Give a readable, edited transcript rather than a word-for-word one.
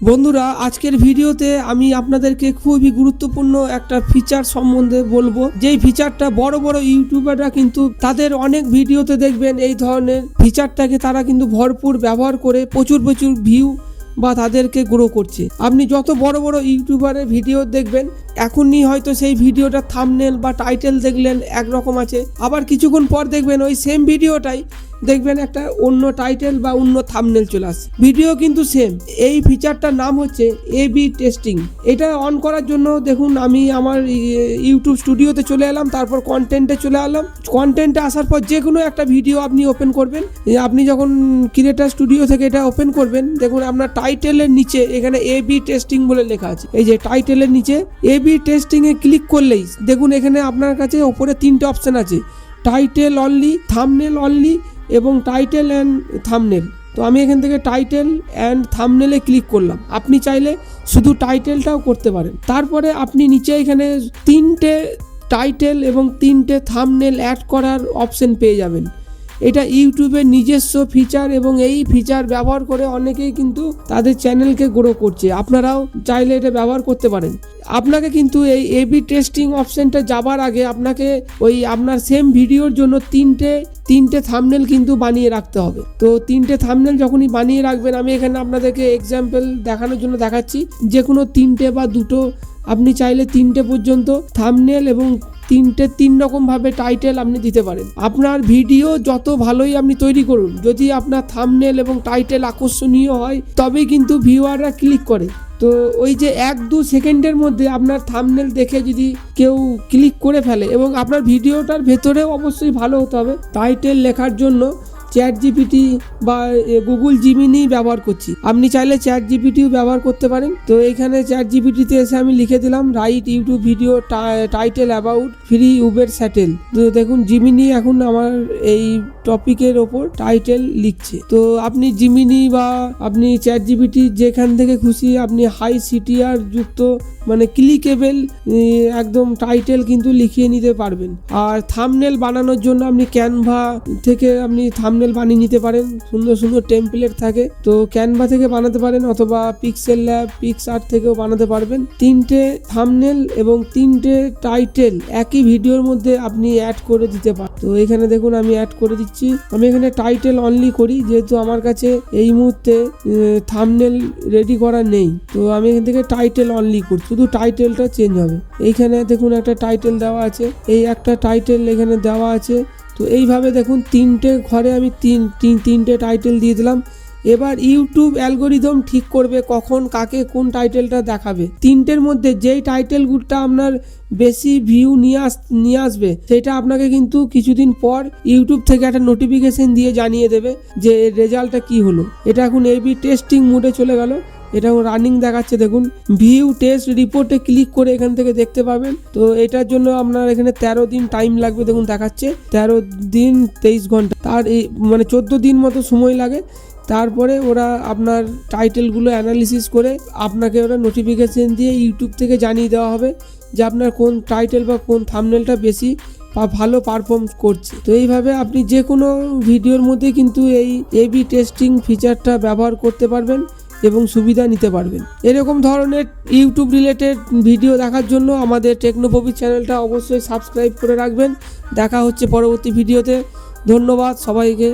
বন্ধুরা, আজকের ভিডিওতে আমি আপনাদেরকে খুবই গুরুত্বপূর্ণ একটা ফিচার সম্বন্ধে বলবো, যেই ফিচারটা বড় বড় ইউটিউবাররা কিন্তু তাদের অনেক ভিডিওতে দেখবেন এই ধরনের ফিচারটাকে তারা কিন্তু ভরপুর ব্যবহার করে প্রচুর ভিউ বা তাদেরকে গ্রো করছে। আপনি যত বড় বড় ইউটিউবারের ভিডিও দেখবেন, এখনই হয়তো সেই ভিডিওটার থাম্বনেল বা টাইটেল দেখলেন একরকম আছে, আবার কিছুক্ষণ পর দেখবেন ওই সেম ভিডিওটাই দেখবেন একটা অন্য টাইটেল বা অন্য থাম্বনেল চলে আসছে, ভিডিও কিন্তু সেম। এই ফিচারটার নাম হচ্ছে এবি টেস্টিং। এটা অন করার জন্য দেখুন আমি আমার ইউটিউব স্টুডিওতে চলে এলাম, তারপর কন্টেন্টে চলে এলাম। কন্টেন্টে আসার পর যে কোনো একটা ভিডিও আপনি ওপেন করবেন। আপনি যখন ক্রিয়েটার স্টুডিও থেকে এটা ওপেন করবেন, দেখুন আপনার টাইটেলের নিচে এখানে এবি টেস্টিং বলে লেখা আছে। এই যে টাইটেলের নিচে এবি টেস্টিং এ ক্লিক করলেই দেখুন এখানে আপনার কাছে ওপরে তিনটে অপশন আছে, টাইটেল অনলি, থাম্বনেল অনলি এবং টাইটেল অ্যান্ড থাম্বনেল। তো আমি এখান থেকে টাইটেল অ্যান্ড থাম্বনেলে ক্লিক করলাম। আপনি চাইলে শুধু টাইটেলটাও করতে পারেন। তারপরে আপনি নিচে এখানে তিনটে টাইটেল এবং তিনটে থাম্বনেল অ্যাড করার অপশন পেয়ে যাবেন। এটা ইউটিউবের নিজস্ব ফিচার এবং এই ফিচার ব্যবহার করে অনেকেই কিন্তু তাদের চ্যানেলকে গ্রো করছে। আপনারাও চাইলে এটা ব্যবহার করতে পারেন। আপনাকে কিন্তু এই এবি টেস্টিং অপশনটা যাবার আগে আপনাকে ওই আপনার সেম ভিডিওর জন্য তিনটে থাম্বনেল কিন্তু বানিয়ে রাখতে হবে। তো তিনটে থাম্বনেল যখনই বানিয়ে রাখবেন, আমি এখানে আপনাদেরকে এক্সাম্পল দেখানোর জন্য দেখাচ্ছি, যে কোনো তিনটে বা দুটো, আপনি চাইলে তিনটে পর্যন্ত থাম্বনেল এবং তিন রকম ভাবে টাইটেল আপনি দিতে পারেন। আপনার ভিডিও যত ভালোই আপনি তৈরি করুন, যদি আপনার থাম্বনেল এবং টাইটেল আকর্ষণীয় হয় তবেই কিন্তু ভিউয়াররা ক্লিক করে। তো ওই যে 1-2 সেকেন্ডের মধ্যে আপনার থাম্বনেল দেখে যদি কেউ ক্লিক করে ফেলে, এবং আপনার ভিডিওটার ভেতরেও অবশ্যই ভালো হতে হবে। টাইটেল লেখার জন্য চ্যাট জিপিটি বা গুগল জিমিনি ব্যবহার করছি, আপনি চাইলে চ্যাট জিপিটিও ব্যবহার করতে পারেন। তো এইখানে চ্যাট জিপিটিতে এসে আমি লিখে দিলাম right YouTube video title about free Uber settle. তো দেখুন জিমিনি এখন আমার এই টপিকের ওপর টাইটেল লিখছে। তো আপনি জিমিনি বা আপনি চ্যাট জিপিটি যেখান থেকে খুশি আপনি হাই সিটিআর যুক্ত মানে ক্লিকেবল একদম টাইটেল কিন্তু লিখিয়ে নিতে পারবেন। আর থাম্বনেল বানানোর জন্য আপনি ক্যানভা থেকে আপনি থাম্বনেল বানিয়ে নিতে পারেন, সুন্দর সুন্দর টেমপ্লেট থাকে, তো ক্যানভা থেকে বানাতে পারেন অথবা পিক্সেল ল্যাব, পিক্সআর্ট থেকেও বানাতে পারবেন। তিনটে থাম্বনেল এবং তিনটে টাইটেল একই ভিডিওর মধ্যে আপনি অ্যাড করে দিতে পারেন। তো এখানে দেখুন আমি অ্যাড করে দিচ্ছি। আমি এখানে টাইটেল অনলি করি, যেহেতু আমার কাছে এই মুহূর্তে থাম্বনেল রেডি করা নেই। তো আমি এখান থেকে টাইটেল অনলি করছি, শুধু টাইটেলটা চেঞ্জ হবে। এইখানে দেখুন একটা টাইটেল দেওয়া আছে, এই একটা টাইটেল এখানে দেওয়া আছে। তো এইভাবে দেখুন তিনটে ঘরে আমি তিনটে টাইটেল দিয়ে দিলাম। এবার ইউটিউব অ্যালগোরিদম ঠিক করবে কখন কাকে কোন টাইটেলটা দেখাবে। তিনটের মধ্যে যেই টাইটেলগুলোটা আপনার বেশি ভিউ নিয়ে আসবে, সেটা আপনাকে কিন্তু কিছুদিন পর ইউটিউব থেকে একটা নোটিফিকেশন দিয়ে জানিয়ে দেবে যে রেজাল্টটা কি হলো। এটা এখন এবি টেস্টিং মোডে চলে গেল, এটা রানিং দেখাচ্ছে। দেখুন ভিউ টেস্ট রিপোর্টে ক্লিক করে এখান থেকে দেখতে পাবেন। তো এটার জন্য আপনার এখানে 13 দিন টাইম লাগবে। দেখুন দেখাচ্ছে 13 দিন 23 ঘন্টা, তার এই মানে 14 দিন মতো সময় লাগে। তারপরে ওরা আপনার টাইটেলগুলো অ্যানালিসিস করে আপনাকে ওরা নোটিফিকেশন দিয়ে ইউটিউব থেকে জানিয়ে দেওয়া হবে যে আপনার কোন টাইটেল বা কোন থাম্বনেলটা বেশি ভালো পারফর্ম করছে। তো এইভাবে আপনি যে কোনো ভিডিওর মধ্যে কিন্তু এই এবি টেস্টিং ফিচারটা ব্যবহার করতে পারবেন এবং সুবিধা নিতে পারবেন। এরকম ধরনের ইউটিউব রিলেটেড ভিডিও দেখার জন্য আমাদের টেকনোপবি চ্যানেলটা অবশ্যই সাবস্ক্রাইব করে রাখবেন। দেখা হচ্ছে পরবর্তী ভিডিওতে। ধন্যবাদ সবাইকে।